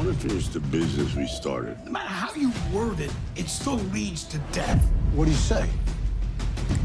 want to finish the business we started. No matter how you word it, it still leads to death. What do you say?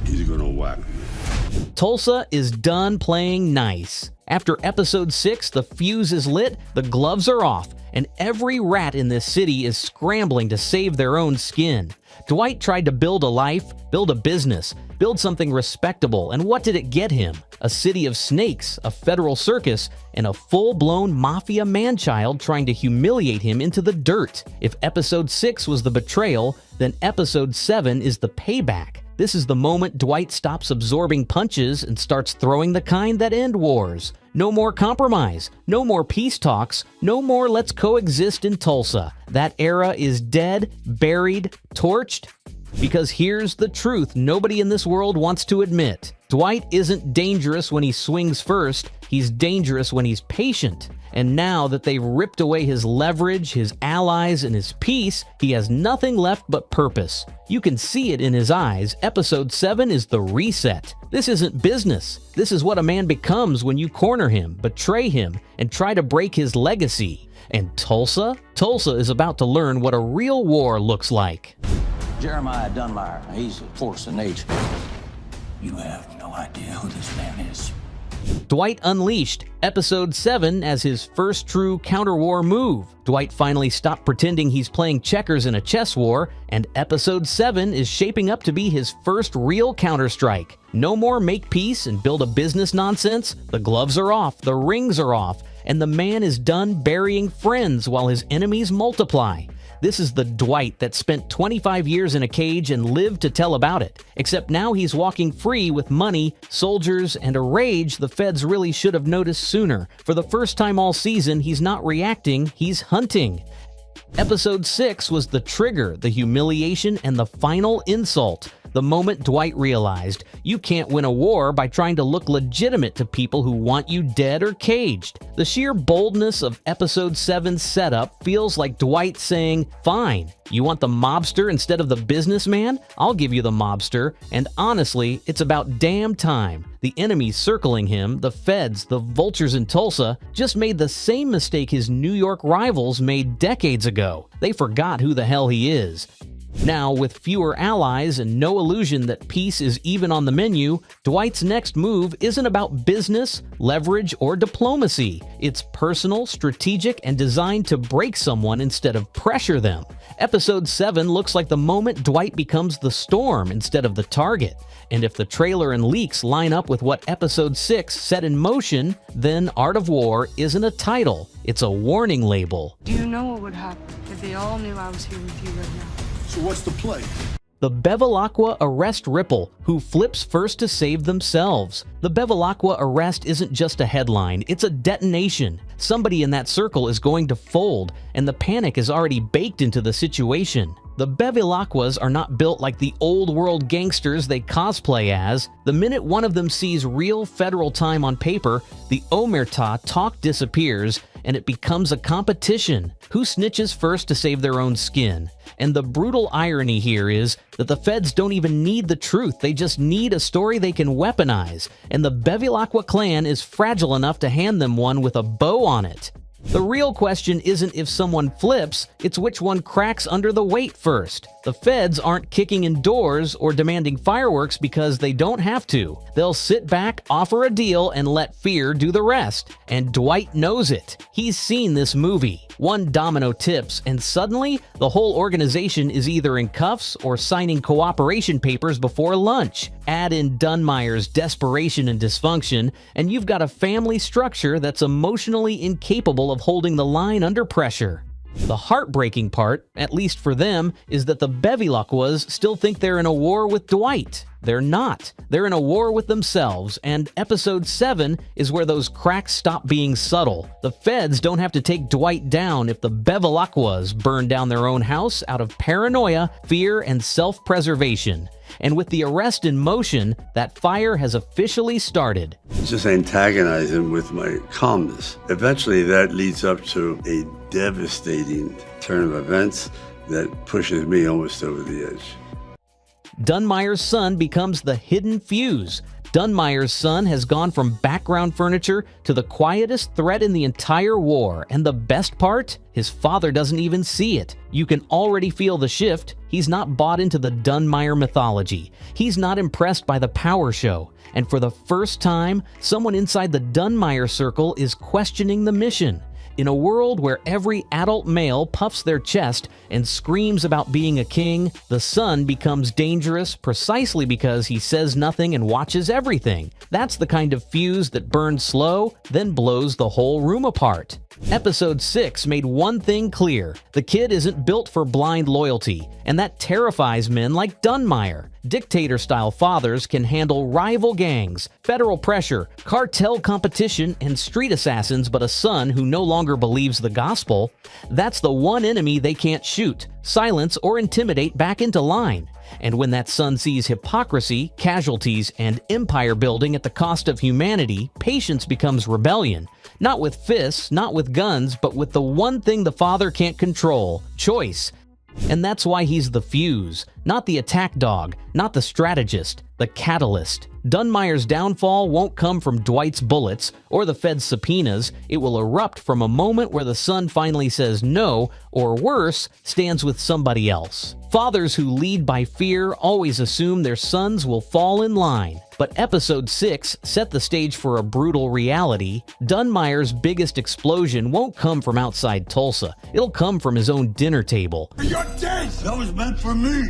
He's gonna whack me. Tulsa is done playing nice. After episode 6, the fuse is lit, the gloves are off, and every rat in this city is scrambling to save their own skin. Dwight tried to build a life, build a business, build something respectable, and what did it get him? A city of snakes, a federal circus, and a full-blown mafia man-child trying to humiliate him into the dirt. If episode 6 was the betrayal, then episode 7 is the payback. This is the moment Dwight stops absorbing punches and starts throwing the kind that end wars. No more compromise, no more peace talks, no more let's coexist in Tulsa. That era is dead, buried, torched. Because here's the truth nobody in this world wants to admit. Dwight isn't dangerous when he swings first, he's dangerous when he's patient. And now that they've ripped away his leverage, his allies, and his peace, he has nothing left but purpose. You can see it in his eyes. Episode 7 is the reset. This isn't business. This is what a man becomes when you corner him, betray him, and try to break his legacy. And Tulsa? Tulsa is about to learn what a real war looks like. Jeremiah Dunmier, he's a force of nature. You have no idea who this man is. Dwight Unleashed, Episode 7 as his first true counter-war move. Dwight finally stopped pretending he's playing checkers in a chess war, and Episode 7 is shaping up to be his first real counter-strike. No more make peace and build a business nonsense. The gloves are off, the rings are off, and the man is done burying friends while his enemies multiply. This is the Dwight that spent 25 years in a cage and lived to tell about it. Except now he's walking free with money, soldiers, and a rage the feds really should have noticed sooner. For the first time all season, he's not reacting, he's hunting. Episode 6 was the trigger, the humiliation, and the final insult. The moment Dwight realized, you can't win a war by trying to look legitimate to people who want you dead or caged. The sheer boldness of Episode 7's setup feels like Dwight saying, fine, you want the mobster instead of the businessman? I'll give you the mobster, and honestly, it's about damn time. The enemies circling him, the feds, the vultures in Tulsa, just made the same mistake his New York rivals made decades ago. They forgot who the hell he is. Now, with fewer allies and no illusion that peace is even on the menu, Dwight's next move isn't about business, leverage, or diplomacy. It's personal, strategic, and designed to break someone instead of pressure them. Episode 7 looks like the moment Dwight becomes the storm instead of the target. And if the trailer and leaks line up with what Episode 6 set in motion, then Art of War isn't a title, it's a warning label. Do you know what would happen if they all knew I was here with you right now? So what's the play? The Bevilacqua arrest Ripple, who flips first to save themselves. The Bevilacqua arrest isn't just a headline, it's a detonation. Somebody in that circle is going to fold, and the panic is already baked into the situation. The Bevilacquas are not built like the old-world gangsters they cosplay as. The minute one of them sees real federal time on paper, the omerta talk disappears, and it becomes a competition. Who snitches first to save their own skin? And the brutal irony here is that the feds don't even need the truth, they just need a story they can weaponize. And the Bevilacqua clan is fragile enough to hand them one with a bow on it. The real question isn't if someone flips, it's which one cracks under the weight first. The feds aren't kicking in doors or demanding fireworks because they don't have to. They'll sit back, offer a deal, and let fear do the rest. And Dwight knows it. He's seen this movie. One domino tips, and suddenly, the whole organization is either in cuffs or signing cooperation papers before lunch. Add in Dunmier's desperation and dysfunction, and you've got a family structure that's emotionally incapable of holding the line under pressure. The heartbreaking part, at least for them, is that the Bevilacquas still think they're in a war with Dwight. They're not. They're in a war with themselves, and Episode 7 is where those cracks stop being subtle. The feds don't have to take Dwight down if the Bevilacquas burn down their own house out of paranoia, fear, and self-preservation. And with the arrest in motion, that fire has officially started. Just antagonize him with my calmness. Eventually that leads up to a devastating turn of events that pushes me almost over the edge. Dunmier's son becomes the hidden fuse. Dunmier's son has gone from background furniture to the quietest threat in the entire war, and the best part? His father doesn't even see it. You can already feel the shift. He's not bought into the Dunmier mythology. He's not impressed by the power show. And for the first time, someone inside the Dunmier circle is questioning the mission. In a world where every adult male puffs their chest and screams about being a king, the son becomes dangerous precisely because he says nothing and watches everything. That's the kind of fuse that burns slow, then blows the whole room apart. Episode 6 made one thing clear. The kid isn't built for blind loyalty, and that terrifies men like Dunmier. Dictator-style fathers can handle rival gangs, federal pressure, cartel competition, and street assassins, but a son who no longer believes the gospel, that's the one enemy they can't shoot, silence, or intimidate back into line. And when that son sees hypocrisy, casualties, and empire building at the cost of humanity, patience becomes rebellion. Not with fists, not with guns, but with the one thing the father can't control: choice. And that's why he's the fuse, not the attack dog, not the strategist, the catalyst. Dunmier's downfall won't come from Dwight's bullets or the Fed's subpoenas. It will erupt from a moment where the son finally says no, or worse, stands with somebody else. Fathers who lead by fear always assume their sons will fall in line. But Episode 6 set the stage for a brutal reality. Dunmier's biggest explosion won't come from outside Tulsa. It'll come from his own dinner table. You're dead! That was meant for me.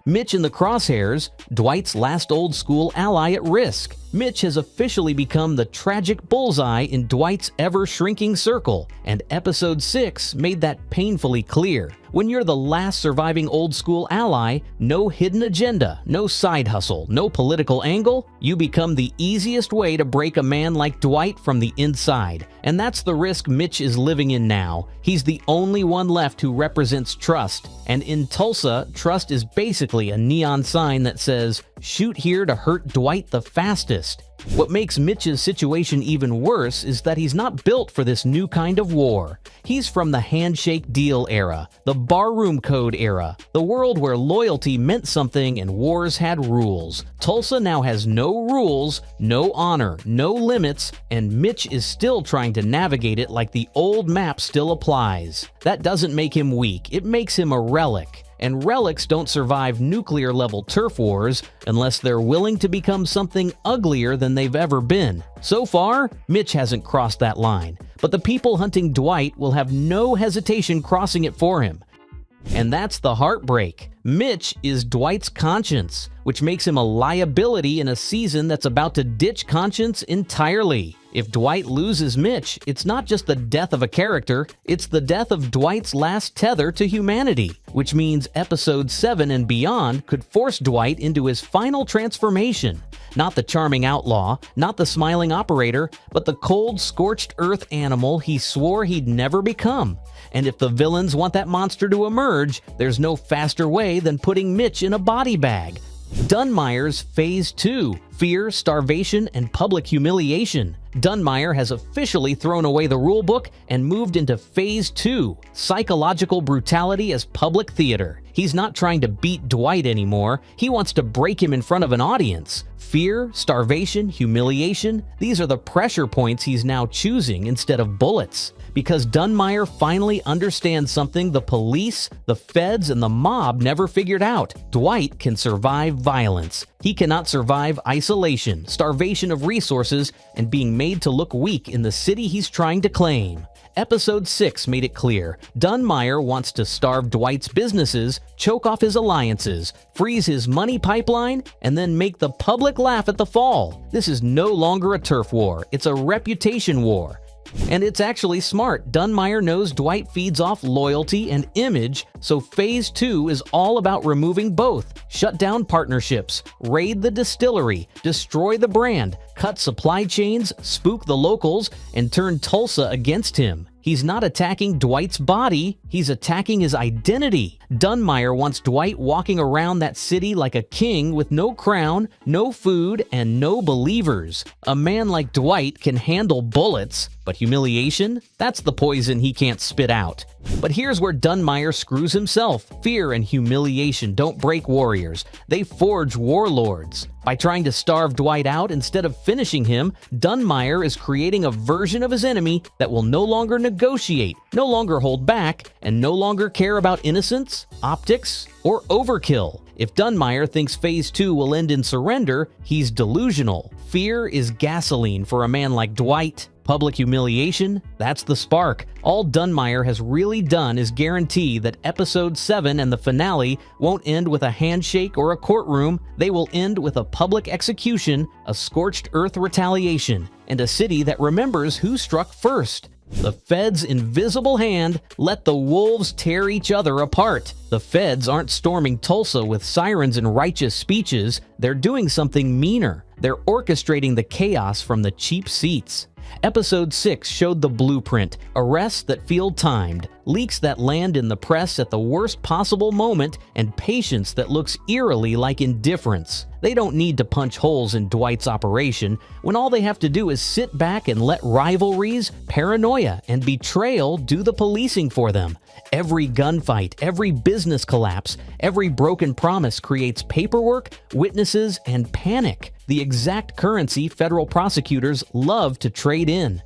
Mitch and the Crosshairs, Dwight's last old-school ally at risk. Mitch has officially become the tragic bullseye in Dwight's ever-shrinking circle, and Episode 6 made that painfully clear. When you're the last surviving old-school ally, no hidden agenda, no side hustle, no political angle, you become the easiest way to break a man like Dwight from the inside. And that's the risk Mitch is living in now. He's the only one left who represents trust. And in Tulsa, trust is basically a neon sign that says, "Shoot here to hurt Dwight the fastest." What makes Mitch's situation even worse is that he's not built for this new kind of war. He's from the handshake deal era, the barroom code era, the world where loyalty meant something and wars had rules. Tulsa now has no rules, no honor, no limits, and Mitch is still trying to navigate it like the old map still applies. That doesn't make him weak, it makes him a relic. And relics don't survive nuclear-level turf wars unless they're willing to become something uglier than they've ever been. So far, Mitch hasn't crossed that line, but the people hunting Dwight will have no hesitation crossing it for him. And that's the heartbreak. Mitch is Dwight's conscience, which makes him a liability in a season that's about to ditch conscience entirely. If Dwight loses Mitch, it's not just the death of a character, it's the death of Dwight's last tether to humanity, which means Episode 7 and beyond could force Dwight into his final transformation. Not the charming outlaw, not the smiling operator, but the cold, scorched earth animal he swore he'd never become. And if the villains want that monster to emerge, there's no faster way than putting Mitch in a body bag. Dunmier's Phase 2, fear, starvation, and public humiliation. Dunmier has officially thrown away the rulebook and moved into Phase 2, psychological brutality as public theater. He's not trying to beat Dwight anymore, he wants to break him in front of an audience. Fear, starvation, humiliation, these are the pressure points he's now choosing instead of bullets. Because Dunmier finally understands something the police, the feds, and the mob never figured out. Dwight can survive violence. He cannot survive isolation, starvation of resources, and being made to look weak in the city he's trying to claim. Episode 6 made it clear. Dunmier wants to starve Dwight's businesses, choke off his alliances, freeze his money pipeline, and then make the public laugh at the fall. This is no longer a turf war, it's a reputation war. And it's actually smart. Dunmier knows Dwight feeds off loyalty and image, so Phase 2 is all about removing both. Shut down partnerships, raid the distillery, destroy the brand, cut supply chains, spook the locals, and turn Tulsa against him. He's not attacking Dwight's body, he's attacking his identity. Dunmier wants Dwight walking around that city like a king with no crown, no food, and no believers. A man like Dwight can handle bullets, But humiliation? That's the poison he can't spit out. But here's where Dunmier screws himself. Fear and humiliation don't break warriors. They forge warlords. By trying to starve Dwight out instead of finishing him, Dunmier is creating a version of his enemy that will no longer negotiate, no longer hold back, and no longer care about innocence, optics, or overkill. If Dunmier thinks Phase 2 will end in surrender, he's delusional. Fear is gasoline for a man like Dwight. Public humiliation, that's the spark. All Dunmier has really done is guarantee that Episode 7 and the finale won't end with a handshake or a courtroom. They will end with a public execution, a scorched earth retaliation, and a city that remembers who struck first. The Feds' invisible hand let the wolves tear each other apart. The Feds aren't storming Tulsa with sirens and righteous speeches. They're doing something meaner. They're orchestrating the chaos from the cheap seats. Episode 6 showed the blueprint, arrests that feel timed, leaks that land in the press at the worst possible moment, and patience that looks eerily like indifference. They don't need to punch holes in Dwight's operation when all they have to do is sit back and let rivalries, paranoia, and betrayal do the policing for them. Every gunfight, every business collapse, every broken promise creates paperwork, witnesses, and panic, the exact currency federal prosecutors love to trade in.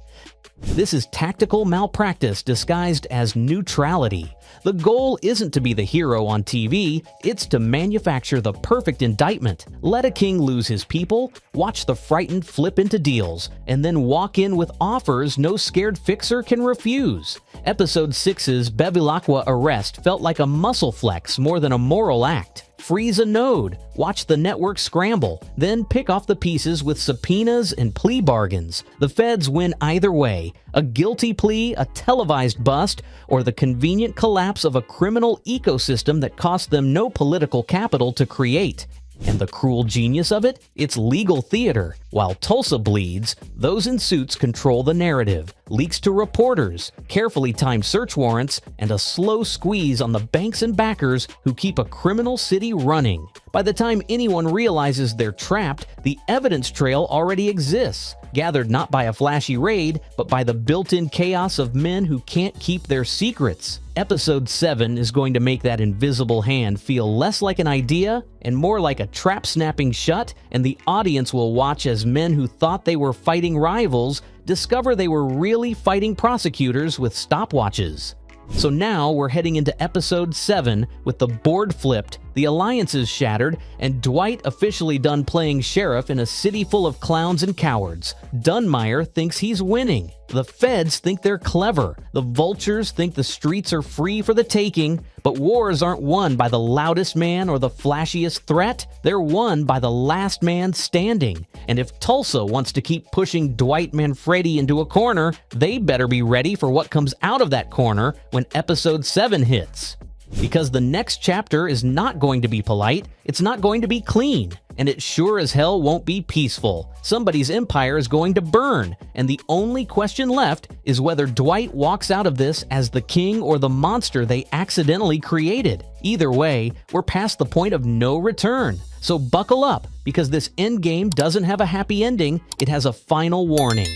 This is tactical malpractice disguised as neutrality. The goal isn't to be the hero on TV, it's to manufacture the perfect indictment. Let a king lose his people, watch the frightened flip into deals, and then walk in with offers no scared fixer can refuse. Episode 6's Bevilacqua arrest felt like a muscle flex more than a moral act. Freeze a node, watch the network scramble, then pick off the pieces with subpoenas and plea bargains. The Feds win either way: a guilty plea, a televised bust, or the convenient collapse of a criminal ecosystem that cost them no political capital to create. And the cruel genius of it? It's legal theater. While Tulsa bleeds, those in suits control the narrative. Leaks to reporters, carefully timed search warrants, and a slow squeeze on the banks and backers who keep a criminal city running. By the time anyone realizes they're trapped, the evidence trail already exists, gathered not by a flashy raid, but by the built-in chaos of men who can't keep their secrets. Episode 7 is going to make that invisible hand feel less like an idea and more like a trap snapping shut, and the audience will watch as men who thought they were fighting rivals discover they were really fighting prosecutors with stopwatches. So now we're heading into Episode 7 with the board flipped, the alliances shattered, and Dwight officially done playing sheriff in a city full of clowns and cowards. Dunmier thinks he's winning. The Feds think they're clever. The vultures think the streets are free for the taking. But wars aren't won by the loudest man or the flashiest threat. They're won by the last man standing. And if Tulsa wants to keep pushing Dwight Manfredi into a corner, they better be ready for what comes out of that corner when Episode 7 hits. Because the next chapter is not going to be polite, it's not going to be clean, and it sure as hell won't be peaceful. Somebody's empire is going to burn, and the only question left is whether Dwight walks out of this as the king or the monster they accidentally created. Either way, we're past the point of no return. So buckle up, because this endgame doesn't have a happy ending, it has a final warning.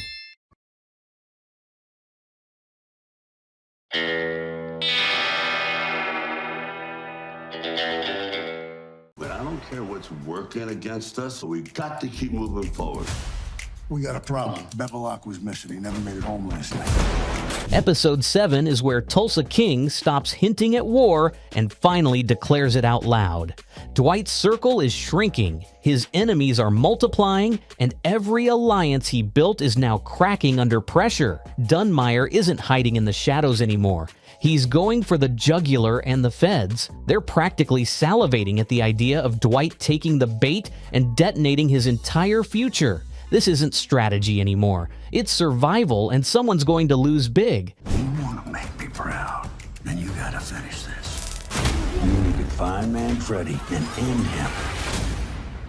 But I don't care what's working against us, we got to keep moving forward. We got a problem. Bevilacqua was missing. He never made it home last night. Episode 7 is where Tulsa King stops hinting at war and finally declares it out loud. Dwight's circle is shrinking, his enemies are multiplying, and every alliance he built is now cracking under pressure. Dunmier isn't hiding in the shadows anymore. He's going for the jugular and the Feds. They're practically salivating at the idea of Dwight taking the bait and detonating his entire future. This isn't strategy anymore. It's survival, and someone's going to lose big. You want to make me proud, then you got to finish this. You need to find Manfredi and end him.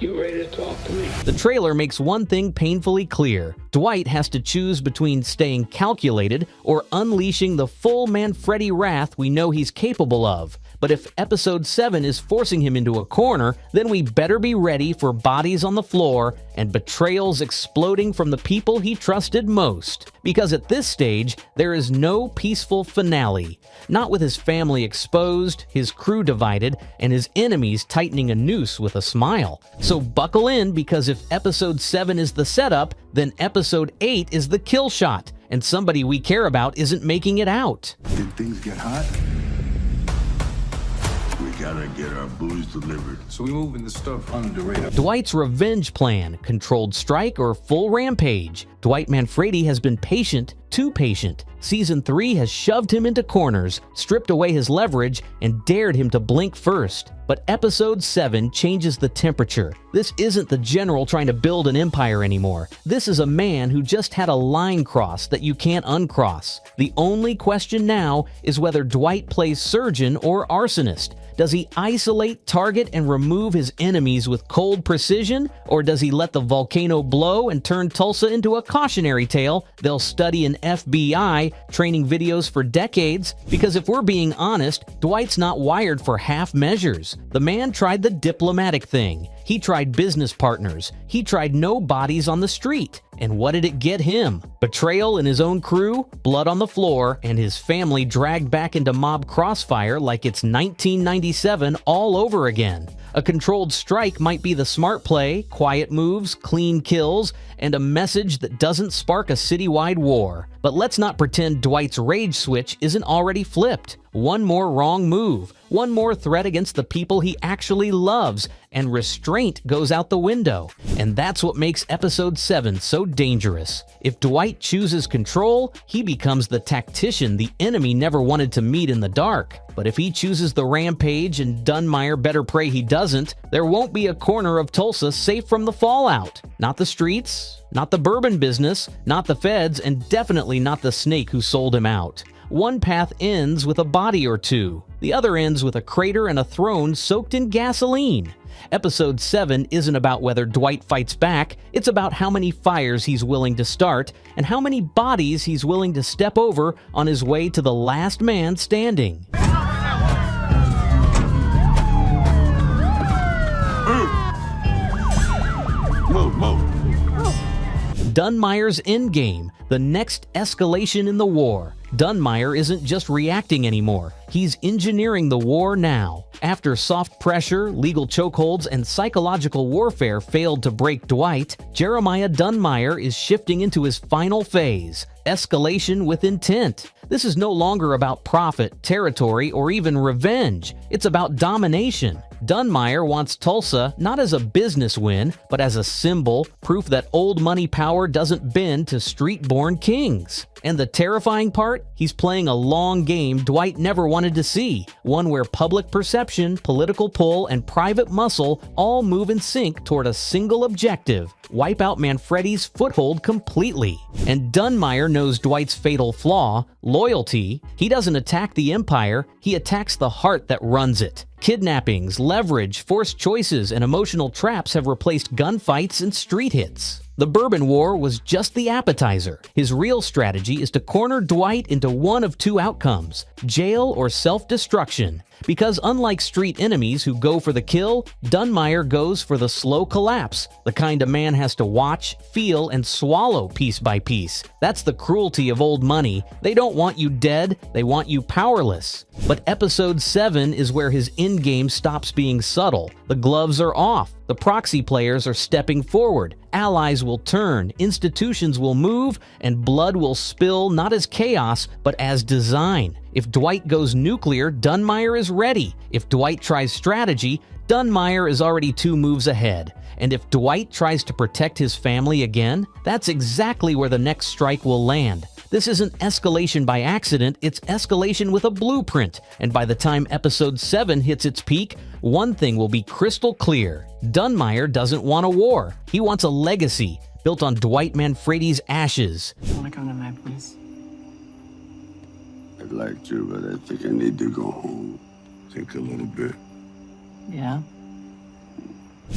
You ready to talk to me? The trailer makes one thing painfully clear. Dwight has to choose between staying calculated or unleashing the full Manfredi wrath we know he's capable of. But if episode 7 is forcing him into a corner, then we better be ready for bodies on the floor and betrayals exploding from the people he trusted most. Because at this stage, there is no peaceful finale. Not with his family exposed, his crew divided, and his enemies tightening a noose with a smile. So buckle in, because if episode 7 is the setup, then episode 8 is the kill shot, and somebody we care about isn't making it out. Did things get hot? We gotta get our booze delivered. So we moving the stuff under the radar. Dwight's revenge plan, controlled strike or full rampage. Dwight Manfredi has been patient, too patient. Season 3 has shoved him into corners, stripped away his leverage, and dared him to blink first. But episode 7 changes the temperature. This isn't the general trying to build an empire anymore. This is a man who just had a line crossed that you can't uncross. The only question now is whether Dwight plays surgeon or arsonist. Does he isolate, target, and remove his enemies with cold precision? Or does he let the volcano blow and turn Tulsa into a cautionary tale they'll study in FBI training videos for decades? Because if we're being honest, Dwight's not wired for half measures. The man tried the diplomatic thing. He tried business partners. He tried no bodies on the street. And what did it get him? Betrayal in his own crew, blood on the floor, and his family dragged back into mob crossfire like it's 1997 all over again. A controlled strike might be the smart play, quiet moves, clean kills, and a message that doesn't spark a citywide war. But let's not pretend Dwight's rage switch isn't already flipped. One more wrong move, one more threat against the people he actually loves, and restraint goes out the window. And that's what makes episode 7 so dangerous. If Dwight chooses control, he becomes the tactician the enemy never wanted to meet in the dark. But if he chooses the rampage, and Dunmier better pray he doesn't, there won't be a corner of Tulsa safe from the fallout. Not the streets, not the bourbon business, not the feds, and definitely not the snake who sold him out. One path ends with a body or two. The other ends with a crater and a throne soaked in gasoline. Episode 7 isn't about whether Dwight fights back, it's about how many fires he's willing to start and how many bodies he's willing to step over on his way to the last man standing. Dunmier's endgame, the next escalation in the war. Dunmier isn't just reacting anymore. He's engineering the war now. After soft pressure, legal chokeholds, and psychological warfare failed to break Dwight, Jeremiah Dunmier is shifting into his final phase, escalation with intent. This is no longer about profit, territory, or even revenge. It's about domination. Dunmier wants Tulsa not as a business win, but as a symbol, proof that old money power doesn't bend to street-born kings. And the terrifying part? He's playing a long game Dwight never wanted to see, one where public perception, political pull, and private muscle all move in sync toward a single objective: wipe out Manfredi's foothold completely. And Dunmier knows Dwight's fatal flaw, loyalty. He doesn't attack the empire, he attacks the heart that runs it. Kidnappings, leverage, forced choices, and emotional traps have replaced gunfights and street hits. The Bourbon War was just the appetizer. His real strategy is to corner Dwight into one of two outcomes: jail or self-destruction. Because unlike street enemies who go for the kill, Dunmier goes for the slow collapse, the kind a man has to watch, feel, and swallow piece by piece. That's the cruelty of old money. They don't want you dead, they want you powerless. But episode 7 is where his endgame stops being subtle. The gloves are off. The proxy players are stepping forward. Allies will turn, institutions will move, and blood will spill not as chaos, but as design. If Dwight goes nuclear, Dunmier is ready. If Dwight tries strategy, Dunmier is already 2 moves ahead. And if Dwight tries to protect his family again, that's exactly where the next strike will land. This isn't escalation by accident, it's escalation with a blueprint. And by the time episode 7 hits its peak, one thing will be crystal clear. Dunmier doesn't want a war. He wants a legacy built on Dwight Manfredi's ashes. Want to come to my place? I'd like to, but I think I need to go home. Think a little bit. Yeah.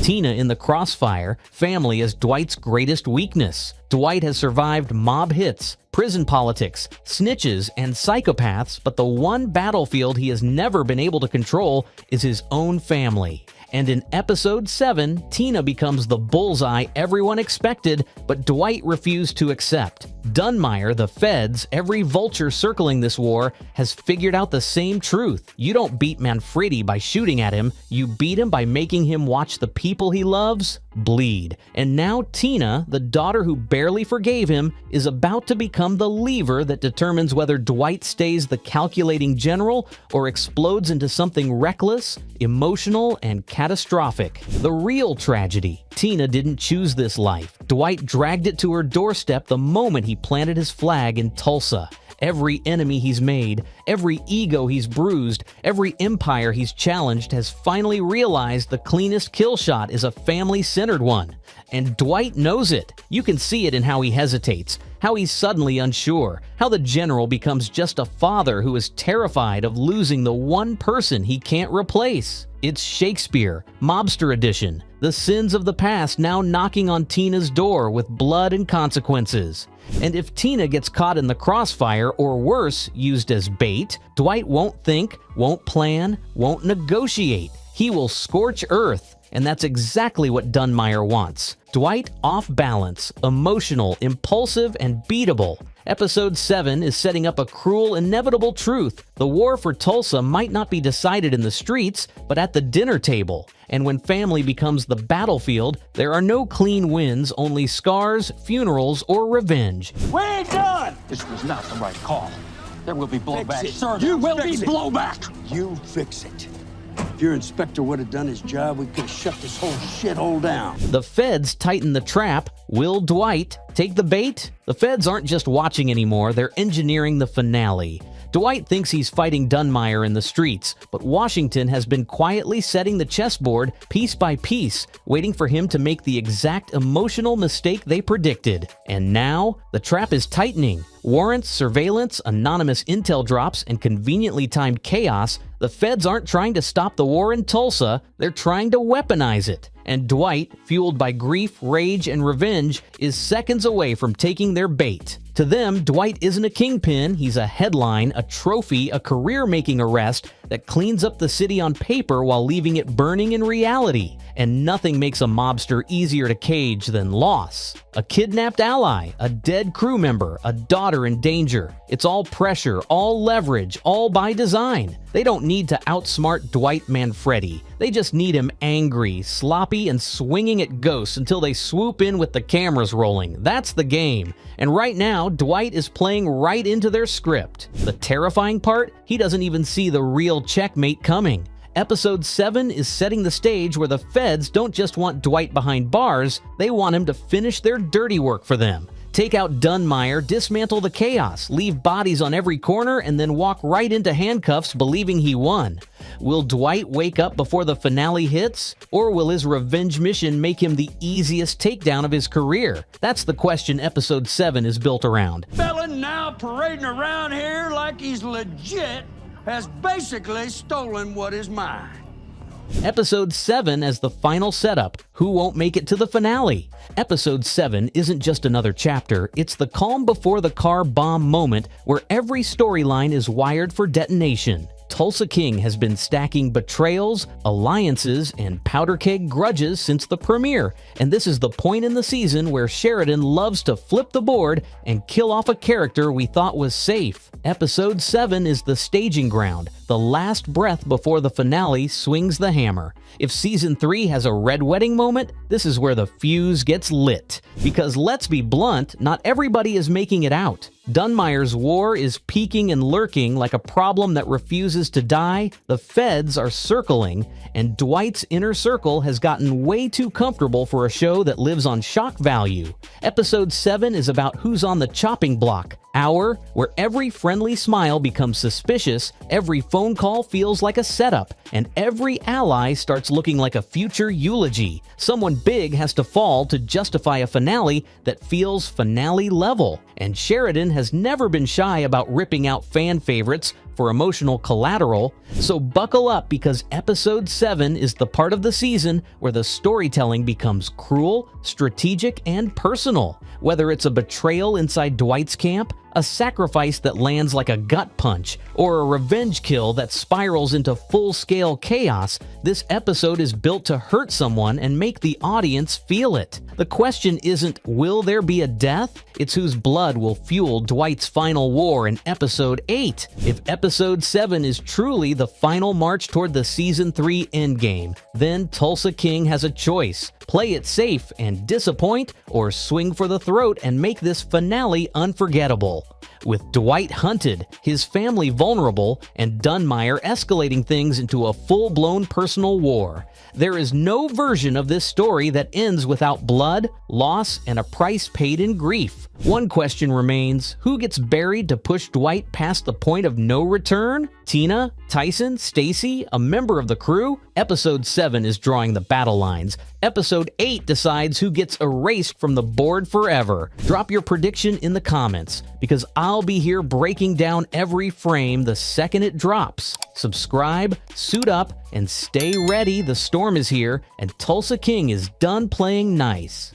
Tina in the crossfire, family is Dwight's greatest weakness. Dwight has survived mob hits, prison politics, snitches, and psychopaths, but the one battlefield he has never been able to control is his own family. And in episode 7, Tina becomes the bullseye everyone expected, but Dwight refused to accept. Dunmier, the feds, every vulture circling this war, has figured out the same truth. You don't beat Manfredi by shooting at him, you beat him by making him watch the people he loves bleed. And now Tina, the daughter who barely forgave him, is about to become the lever that determines whether Dwight stays the calculating general or explodes into something reckless, emotional, and catastrophic. The real tragedy: Tina didn't choose this life. Dwight dragged it to her doorstep the moment he planted his flag in Tulsa. Every enemy he's made, every ego he's bruised, every empire he's challenged has finally realized the cleanest kill shot is a family-centered one. And Dwight knows it. You can see it in how he hesitates, how he's suddenly unsure, how the general becomes just a father who is terrified of losing the one person he can't replace. It's Shakespeare, Mobster Edition, the sins of the past now knocking on Tina's door with blood and consequences. And if Tina gets caught in the crossfire, or worse, used as bait, Dwight won't think, won't plan, won't negotiate. He will scorch earth. And that's exactly what Dunmier wants. Dwight off balance, emotional, impulsive, and beatable. Episode 7 is setting up a cruel, inevitable truth. The war for Tulsa might not be decided in the streets, but at the dinner table. And when family becomes the battlefield, there are no clean wins, only scars, funerals, or revenge. We ain't done! This was not the right call. There will be blowback, sir. There will be blowback! You fix it. If your inspector would have done his job, we could have shut this whole shithole down. The feds tighten the trap. Will Dwight take the bait? The feds aren't just watching anymore, they're engineering the finale. Dwight thinks he's fighting Dunmier in the streets, but Washington has been quietly setting the chessboard piece by piece, waiting for him to make the exact emotional mistake they predicted. And now, the trap is tightening. Warrants, surveillance, anonymous intel drops, and conveniently timed chaos. The feds aren't trying to stop the war in Tulsa, they're trying to weaponize it. And Dwight, fueled by grief, rage, and revenge, is seconds away from taking their bait. To them, Dwight isn't a kingpin, he's a headline, a trophy, a career-making arrest that cleans up the city on paper while leaving it burning in reality. And nothing makes a mobster easier to cage than loss. A kidnapped ally, a dead crew member, a daughter in danger. It's all pressure, all leverage, all by design. They don't need to outsmart Dwight Manfredi. They just need him angry, sloppy, and swinging at ghosts until they swoop in with the cameras rolling. That's the game. And right now, Dwight is playing right into their script. The terrifying part? He doesn't even see the real checkmate coming. Episode 7 is setting the stage where the feds don't just want Dwight behind bars, they want him to finish their dirty work for them. Take out Dunmier, dismantle the chaos, leave bodies on every corner, and then walk right into handcuffs believing he won. Will Dwight wake up before the finale hits? Or will his revenge mission make him the easiest takedown of his career? That's the question episode 7 is built around. Fella now parading around here like he's legit has basically stolen what is mine. Episode 7 as the final setup. Who won't make it to the finale? Episode 7 isn't just another chapter, it's the calm before the car bomb moment where every storyline is wired for detonation. Tulsa King has been stacking betrayals, alliances, and powder keg grudges since the premiere, and this is the point in the season where Sheridan loves to flip the board and kill off a character we thought was safe. Episode 7 is the staging ground, the last breath before the finale swings the hammer. If Season 3 has a red wedding moment, this is where the fuse gets lit. Because let's be blunt, not everybody is making it out. Dunmier's war is peeking and lurking like a problem that refuses to die, the feds are circling, and Dwight's inner circle has gotten way too comfortable for a show that lives on shock value. Episode 7 is about who's on the chopping block. Hour, where every friendly smile becomes suspicious, every phone call feels like a setup, and every ally starts looking like a future eulogy. Someone big has to fall to justify a finale that feels finale level. And Sheridan has never been shy about ripping out fan favorites, for emotional collateral. So buckle up, because episode 7 is the part of the season where the storytelling becomes cruel, strategic, and personal. Whether it's a betrayal inside Dwight's camp, a sacrifice that lands like a gut punch, or a revenge kill that spirals into full-scale chaos, this episode is built to hurt someone and make the audience feel it. The question isn't, will there be a death? It's whose blood will fuel Dwight's final war in episode 8. If episode 7 is truly the final march toward the season 3 endgame, then Tulsa King has a choice. Play it safe and disappoint, or swing for the throat and make this finale unforgettable. With Dwight hunted, his family vulnerable, and Dunmier escalating things into a full-blown personal war, there is no version of this story that ends without blood, loss, and a price paid in grief. One question remains: who gets buried to push Dwight past the point of no return? Tina, Tyson, Stacy, a member of the crew? Episode 7 is drawing the battle lines. Episode 8 decides who gets erased from the board forever. Drop your prediction in the comments, because I'll be here breaking down every frame the second it drops. Subscribe, suit up, and stay ready. The storm is here, and Tulsa King is done playing nice.